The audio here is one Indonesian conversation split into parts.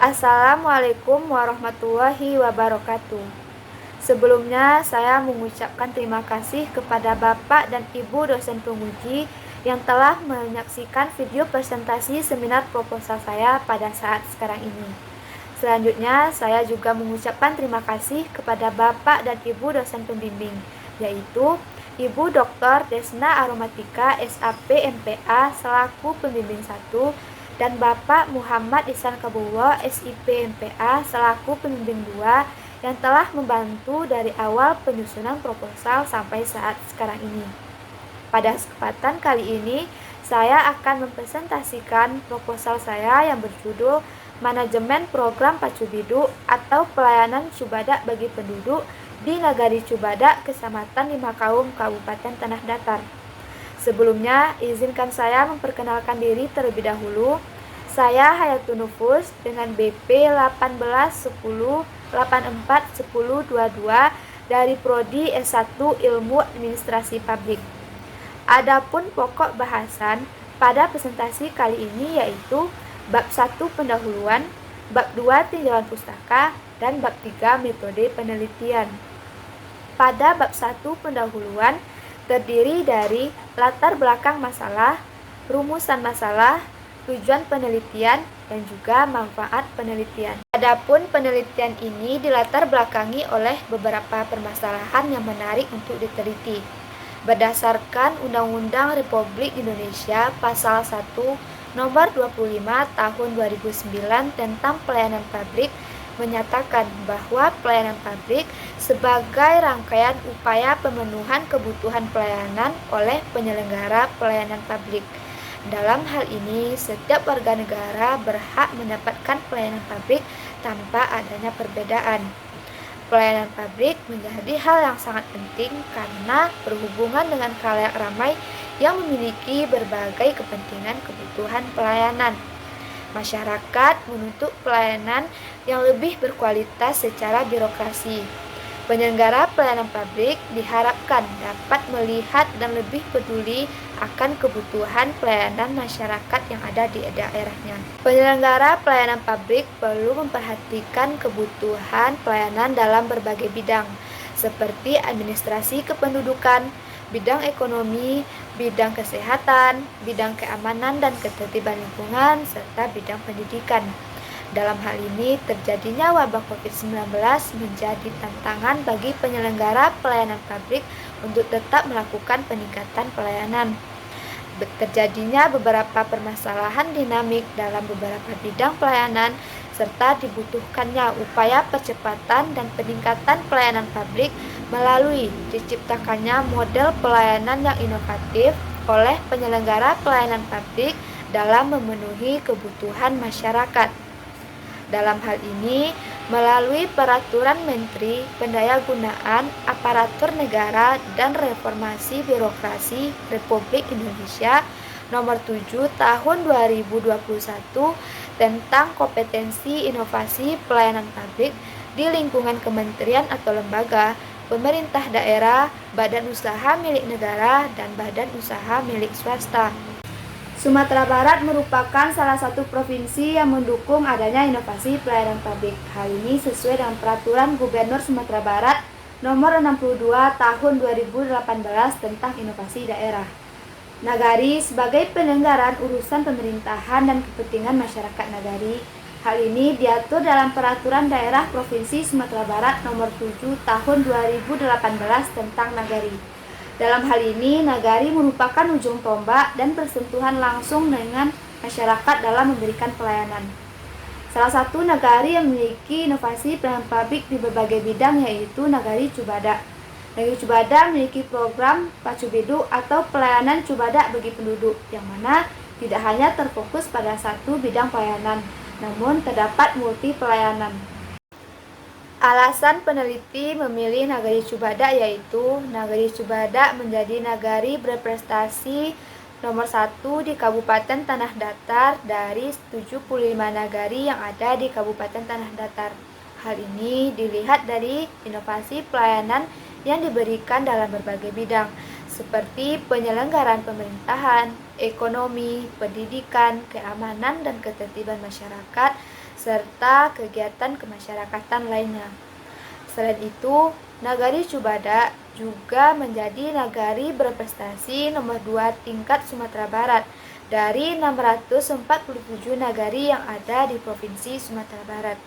Assalamualaikum warahmatullahi wabarakatuh. Sebelumnya, saya mengucapkan terima kasih kepada Bapak dan Ibu dosen penguji yang telah menyaksikan video presentasi seminar proposal saya pada saat sekarang ini. Selanjutnya, saya juga mengucapkan terima kasih kepada Bapak dan Ibu dosen pembimbing, yaitu Ibu Dr. Desna Aromatika, SAP MPA selaku pembimbing 1, dan Bapak Muhammad Ihsan Kabullah, SIP MPA selaku pembimbing 2 yang telah membantu dari awal penyusunan proposal sampai saat sekarang ini. Pada kesempatan kali ini, saya akan mempresentasikan proposal saya yang berjudul Manajemen Program Pacu Biduk atau Pelayanan Cubadak bagi Penduduk di Nagari Cubadak, Kecamatan Limakaum, Kabupaten Tanah Datar. Sebelumnya, izinkan saya memperkenalkan diri terlebih dahulu. Saya Hayatun Nufus dengan BP 1810841022 dari Prodi S1 Ilmu Administrasi Publik. Adapun pokok bahasan pada presentasi kali ini yaitu Bab 1 Pendahuluan, Bab 2 Tinjauan Pustaka, dan Bab 3 Metode Penelitian. Pada Bab 1 Pendahuluan terdiri dari latar belakang masalah, rumusan masalah, tujuan penelitian, dan juga manfaat penelitian. Adapun penelitian ini dilatar belakangi oleh beberapa permasalahan yang menarik untuk diteliti. Berdasarkan Undang-Undang Republik Indonesia Pasal 1 Nomor 25 Tahun 2009 tentang Pelayanan Publik menyatakan bahwa pelayanan publik sebagai rangkaian upaya pemenuhan kebutuhan pelayanan oleh penyelenggara pelayanan publik. Dalam hal ini, setiap warga negara berhak mendapatkan pelayanan publik tanpa adanya perbedaan. Pelayanan publik menjadi hal yang sangat penting karena berhubungan dengan khalayak ramai yang memiliki berbagai kepentingan kebutuhan pelayanan. Masyarakat menuntut pelayanan yang lebih berkualitas secara birokrasi. Penyelenggara pelayanan publik diharapkan dapat melihat dan lebih peduli akan kebutuhan pelayanan masyarakat yang ada di daerahnya. Penyelenggara pelayanan publik perlu memperhatikan kebutuhan pelayanan dalam berbagai bidang, seperti administrasi kependudukan, bidang ekonomi, bidang kesehatan, bidang keamanan dan ketertiban lingkungan, serta bidang pendidikan. Dalam hal ini, terjadinya wabah COVID-19 menjadi tantangan bagi penyelenggara pelayanan publik untuk tetap melakukan peningkatan pelayanan. Terjadinya beberapa permasalahan dinamik dalam beberapa bidang pelayanan, serta dibutuhkannya upaya percepatan dan peningkatan pelayanan publik melalui diciptakannya model pelayanan yang inovatif oleh penyelenggara pelayanan publik dalam memenuhi kebutuhan masyarakat. Dalam hal ini, melalui Peraturan Menteri Pendayagunaan Aparatur Negara dan Reformasi Birokrasi Republik Indonesia Nomor 7 Tahun 2021 tentang kompetensi inovasi pelayanan publik di lingkungan kementerian atau lembaga, pemerintah daerah, badan usaha milik negara, dan badan usaha milik swasta. Sumatera Barat merupakan salah satu provinsi yang mendukung adanya inovasi pelayanan publik. Hal ini sesuai dengan Peraturan Gubernur Sumatera Barat Nomor 62 Tahun 2018 tentang inovasi daerah. Nagari sebagai penyelenggaraan urusan pemerintahan dan kepentingan masyarakat nagari. Hal ini diatur dalam Peraturan Daerah Provinsi Sumatera Barat Nomor 7 Tahun 2018 tentang nagari. Dalam hal ini, nagari merupakan ujung tombak dan bersentuhan langsung dengan masyarakat dalam memberikan pelayanan. Salah satu nagari yang memiliki inovasi pelayanan publik di berbagai bidang yaitu Nagari Cubadak. Nagari Cubadak memiliki program Pacu Biduk atau pelayanan Cubadak bagi penduduk, yang mana tidak hanya terfokus pada satu bidang pelayanan, namun terdapat multi pelayanan. Alasan peneliti memilih Nagari Cubadak yaitu Nagari Cubadak menjadi nagari berprestasi nomor 1 di Kabupaten Tanah Datar dari 75 nagari yang ada di Kabupaten Tanah Datar. Hal ini dilihat dari inovasi pelayanan yang diberikan dalam berbagai bidang, seperti penyelenggaraan pemerintahan, ekonomi, pendidikan, keamanan dan ketertiban masyarakat, serta kegiatan kemasyarakatan lainnya. Selain itu, Nagari Cubada juga menjadi nagari berprestasi nomor 2 tingkat Sumatera Barat dari 647 nagari yang ada di Provinsi Sumatera Barat.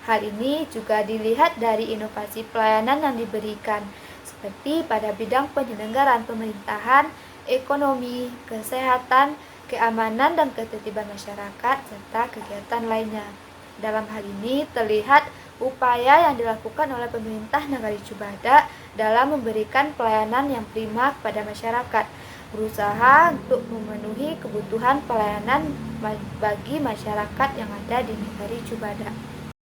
Hal ini juga dilihat dari inovasi pelayanan yang diberikan, seperti pada bidang penyelenggaraan pemerintahan, ekonomi, kesehatan, keamanan dan ketertiban masyarakat, serta kegiatan lainnya. Dalam hal ini terlihat upaya yang dilakukan oleh pemerintah Nagari Cubada dalam memberikan pelayanan yang prima kepada masyarakat, berusaha untuk memenuhi kebutuhan pelayanan bagi masyarakat yang ada di Nagari Cubada.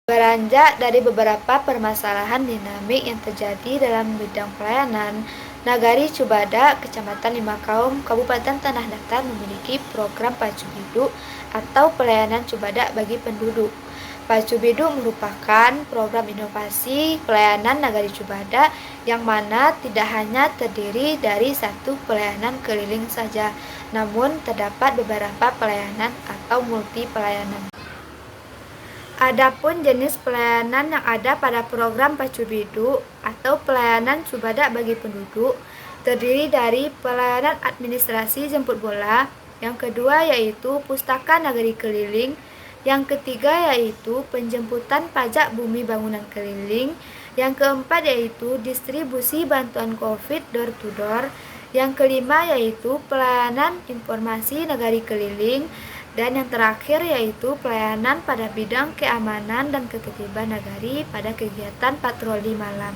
Beranjak dari beberapa permasalahan dinamik yang terjadi dalam bidang pelayanan, Nagari Cubada, Kecamatan Limakaum, Kabupaten Tanah Datar memiliki program Pacu Biduk atau pelayanan Cubada bagi penduduk. Pacu Biduk merupakan program inovasi pelayanan Nagari Cubada yang mana tidak hanya terdiri dari satu pelayanan keliling saja, namun terdapat beberapa pelayanan atau multi pelayanan. Adapun jenis pelayanan yang ada pada program Pacu Biduk atau pelayanan Cubada bagi penduduk terdiri dari pelayanan administrasi jemput bola, yang kedua yaitu pustaka nagari keliling, yang ketiga yaitu penjemputan pajak bumi bangunan keliling, yang keempat yaitu distribusi bantuan COVID door to door, yang kelima yaitu pelayanan informasi nagari keliling, dan yang terakhir yaitu pelayanan pada bidang keamanan dan ketertiban nagari pada kegiatan patroli malam.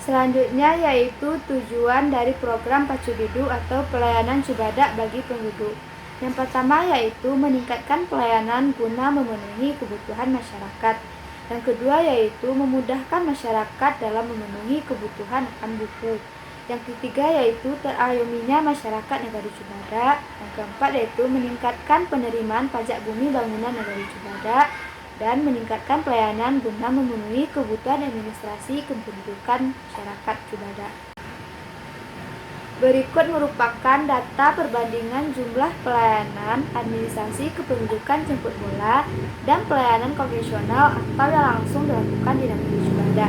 Selanjutnya yaitu tujuan dari program Pacu Biduk atau pelayanan Cubada bagi penduduk. Yang pertama yaitu meningkatkan pelayanan guna memenuhi kebutuhan masyarakat. Yang kedua yaitu memudahkan masyarakat dalam memenuhi kebutuhan akan buku. Yang ketiga yaitu terayominya masyarakat Nagari Cubada. Yang keempat yaitu meningkatkan penerimaan pajak bumi bangunan Nagari Cubada dan meningkatkan pelayanan guna memenuhi kebutuhan administrasi kependudukan masyarakat Cubada. Berikut merupakan data perbandingan jumlah pelayanan administrasi kependudukan jemput bola dan pelayanan konvensional atau yang langsung dilakukan di Nagari Cubada.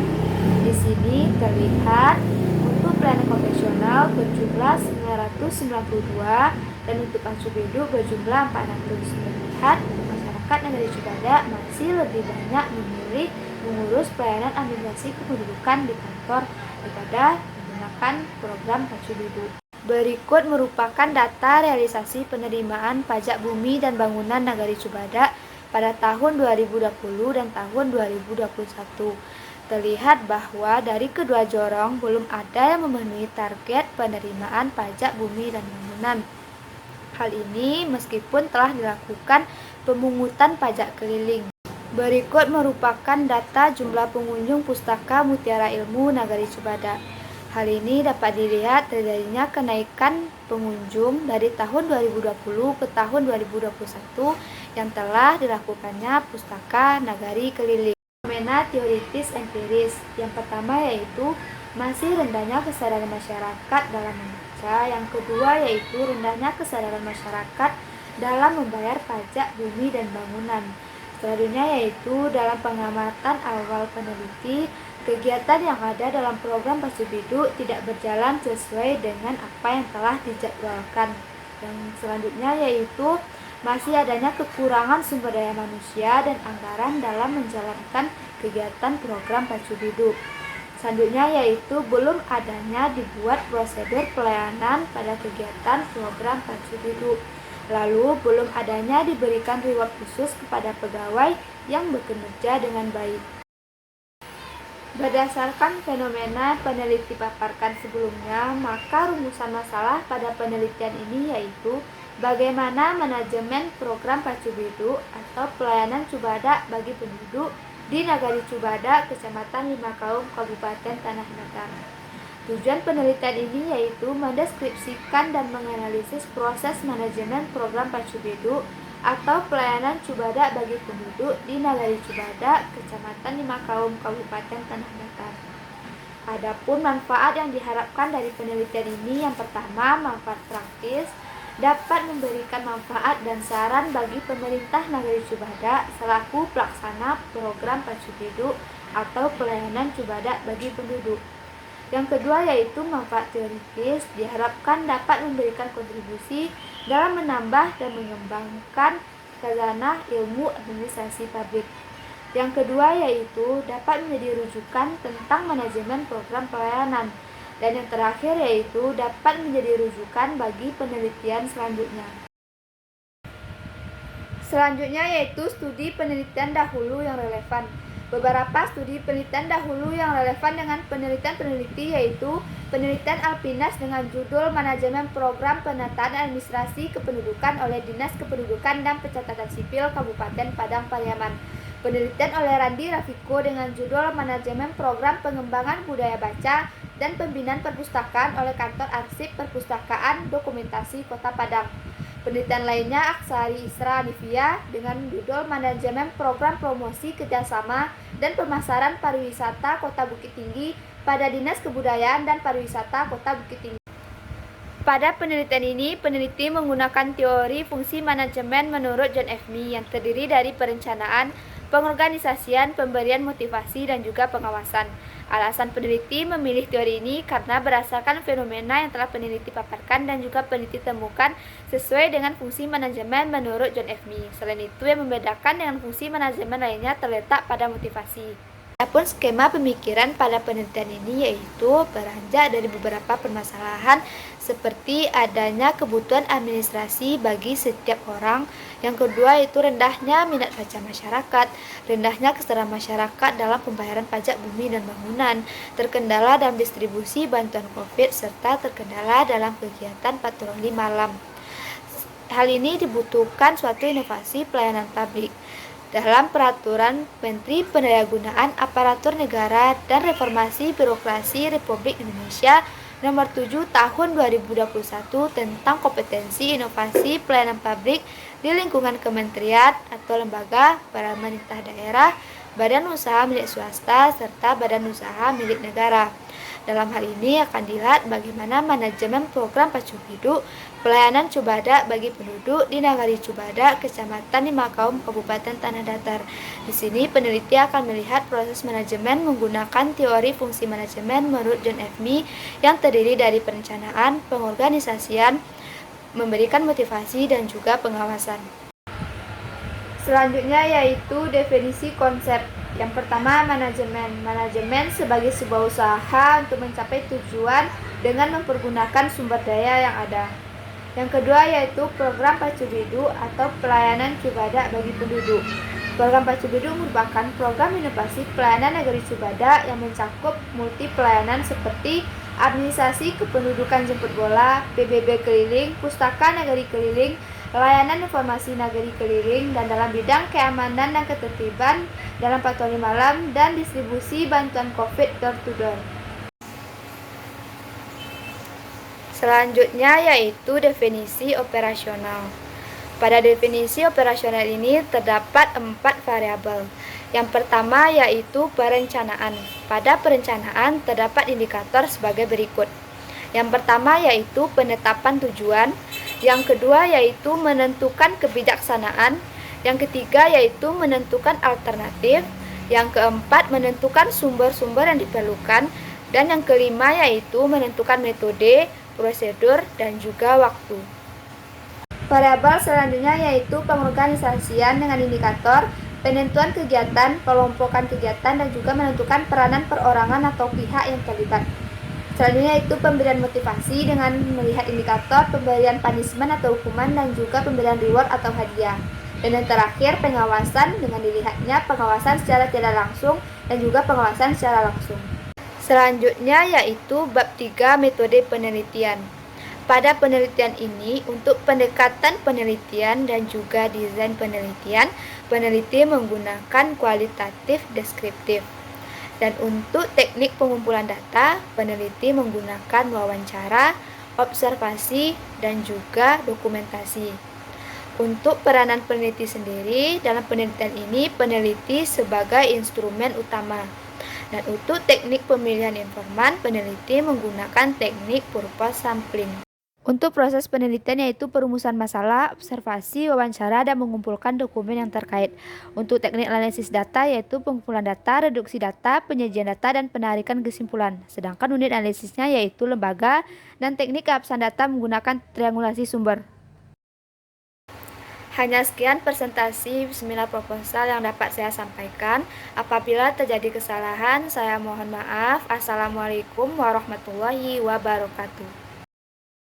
Di sini terlihat untuk pelayanan konvensional berjumlah 992 dan untuk Pacu Biduk berjumlah 400. Terlihat masyarakat Nagari Cubada masih lebih banyak memilih mengurus pelayanan administrasi kependudukan di kantor daripada menggunakan program Pacu Biduk. Berikut merupakan data realisasi penerimaan pajak bumi dan bangunan Nagari Cubada pada tahun 2020 dan tahun 2021. Terlihat bahwa dari kedua jorong belum ada yang memenuhi target penerimaan pajak bumi dan bangunan. Hal ini meskipun telah dilakukan pemungutan pajak keliling. Berikut merupakan data jumlah pengunjung Pustaka Mutiara Ilmu Nagari Cubada. Hal ini dapat dilihat terjadinya kenaikan pengunjung dari tahun 2020 ke tahun 2021 yang telah dilakukannya Pustaka Nagari Keliling. Fenomena teoritis empiris. Yang pertama yaitu masih rendahnya kesadaran masyarakat dalam membaca. Yang kedua yaitu rendahnya kesadaran masyarakat dalam membayar pajak bumi dan bangunan. Selanjutnya yaitu dalam pengamatan awal peneliti, kegiatan yang ada dalam program Pacu Biduk tidak berjalan sesuai dengan apa yang telah dijadwalkan. Yang selanjutnya yaitu masih adanya kekurangan sumber daya manusia dan anggaran dalam menjalankan kegiatan program Pacu Biduk. Selanjutnya yaitu belum adanya dibuat prosedur pelayanan pada kegiatan program Pacu Biduk. Lalu belum adanya diberikan reward khusus kepada pegawai yang bekerja dengan baik. Berdasarkan fenomena peneliti paparkan sebelumnya, maka rumusan masalah pada penelitian ini yaitu bagaimana manajemen program Pacu Biduk atau pelayanan Cubada bagi penduduk di Nagari Cubada, Kecamatan Limakaum, Kabupaten Tanah Datar. Tujuan penelitian ini yaitu mendeskripsikan dan menganalisis proses manajemen program Pacu Biduk atau pelayanan Cubada bagi penduduk di Nagari Cubada, Kecamatan Limakaum, Kabupaten Tanah Datar. Adapun manfaat yang diharapkan dari penelitian ini, yang pertama manfaat praktis, dapat memberikan manfaat dan saran bagi pemerintah Nagari Cibadak selaku pelaksana program Pacu Hidup atau pelayanan Cibadak bagi penduduk. Yang kedua yaitu manfaat teoritis diharapkan dapat memberikan kontribusi dalam menambah dan mengembangkan khazanah ilmu administrasi publik. Yang kedua yaitu dapat menjadi rujukan tentang manajemen program pelayanan. Dan yang terakhir yaitu dapat menjadi rujukan bagi penelitian selanjutnya. Selanjutnya yaitu studi penelitian dahulu yang relevan. Beberapa studi penelitian dahulu yang relevan dengan penelitian peneliti yaitu penelitian Alpinas dengan judul Manajemen Program Penataan Administrasi Kependudukan oleh Dinas Kependudukan dan Pencatatan Sipil Kabupaten Padang Pariaman. Penelitian oleh Randi Rafiko dengan judul Manajemen Program Pengembangan Budaya Baca dan Pembinaan Perpustakaan oleh Kantor Arsip Perpustakaan Dokumentasi Kota Padang. Penelitian lainnya Aksari Isra Nivia dengan judul Manajemen Program Promosi Kerjasama dan Pemasaran Pariwisata Kota Bukit Tinggi pada Dinas Kebudayaan dan Pariwisata Kota Bukit Tinggi. Pada penelitian ini, peneliti menggunakan teori fungsi manajemen menurut John F. Mee yang terdiri dari perencanaan, pengorganisasian, pemberian motivasi, dan juga pengawasan. Alasan peneliti memilih teori ini karena berdasarkan fenomena yang telah peneliti paparkan dan juga peneliti temukan sesuai dengan fungsi manajemen menurut John F. Mee. Selain itu, yang membedakan dengan fungsi manajemen lainnya terletak pada motivasi. Adapun skema pemikiran pada penelitian ini yaitu beranjak dari beberapa permasalahan seperti adanya kebutuhan administrasi bagi setiap orang. Yang kedua yaitu rendahnya minat baca masyarakat, rendahnya kesadaran masyarakat dalam pembayaran pajak bumi dan bangunan, terkendala dalam distribusi bantuan COVID, serta terkendala dalam kegiatan patroli malam. Hal ini dibutuhkan suatu inovasi pelayanan publik. Dalam Peraturan Menteri Pendayagunaan Aparatur Negara dan Reformasi Birokrasi Republik Indonesia Nomor 7 Tahun 2021 tentang kompetensi inovasi pelayanan publik di lingkungan kementerian atau lembaga, pemerintah daerah, badan usaha milik swasta, serta badan usaha milik negara. Dalam hal ini akan dilihat bagaimana manajemen program Pacu Hidup pelayanan Cibadak bagi penduduk di Nagari Cibadak, Kecamatan Limakaum, Kabupaten Tanah Datar. Di sini peneliti akan melihat proses manajemen menggunakan teori fungsi manajemen menurut John F. Mee yang terdiri dari perencanaan, pengorganisasian, memberikan motivasi, dan juga pengawasan. Selanjutnya yaitu definisi konsep. Yang pertama, manajemen. Manajemen sebagai sebuah usaha untuk mencapai tujuan dengan mempergunakan sumber daya yang ada. Yang kedua yaitu program Pacu Hidup atau pelayanan Cibadak bagi penduduk. Program Pacu Hidup merupakan program inovasi pelayanan Nagari Cibadak yang mencakup multi pelayanan seperti administrasi kependudukan jemput bola, PBB keliling, pustaka nagari keliling, layanan informasi nagari keliling, dan dalam bidang keamanan dan ketertiban dalam patroli malam dan distribusi bantuan COVID door to door. Selanjutnya yaitu definisi operasional. Pada definisi operasional ini terdapat 4 variabel. Yang pertama yaitu perencanaan. Pada perencanaan terdapat indikator sebagai berikut. Yang pertama yaitu penetapan tujuan. Yang kedua yaitu menentukan kebijaksanaan. Yang ketiga yaitu menentukan alternatif. Yang keempat menentukan sumber-sumber yang diperlukan. Dan yang kelima yaitu menentukan metode, prosedur, dan juga waktu. Variabel selanjutnya yaitu pengorganisasian dengan indikator, penentuan kegiatan, kelompokan kegiatan, dan juga menentukan peranan perorangan atau pihak yang terlibat. Selanjutnya yaitu pemberian motivasi dengan melihat indikator, pemberian punishment atau hukuman, dan juga pemberian reward atau hadiah. Dan yang terakhir pengawasan dengan dilihatnya pengawasan secara tidak langsung dan juga pengawasan secara langsung. Selanjutnya yaitu bab 3 metode penelitian. Pada penelitian ini, untuk pendekatan penelitian dan juga desain penelitian, peneliti menggunakan kualitatif deskriptif. Dan untuk teknik pengumpulan data, peneliti menggunakan wawancara, observasi, dan juga dokumentasi. Untuk peranan peneliti sendiri, dalam penelitian ini, peneliti sebagai instrumen utama. Dan untuk teknik pemilihan informan, peneliti menggunakan teknik purpose sampling. Untuk proses penelitian yaitu perumusan masalah, observasi, wawancara, dan mengumpulkan dokumen yang terkait. Untuk teknik analisis data yaitu pengumpulan data, reduksi data, penyajian data, dan penarikan kesimpulan. Sedangkan unit analisisnya yaitu lembaga dan teknik keabsahan data menggunakan triangulasi sumber. Hanya sekian presentasi seminar proposal yang dapat saya sampaikan. Apabila terjadi kesalahan, saya mohon maaf. Assalamualaikum warahmatullahi wabarakatuh.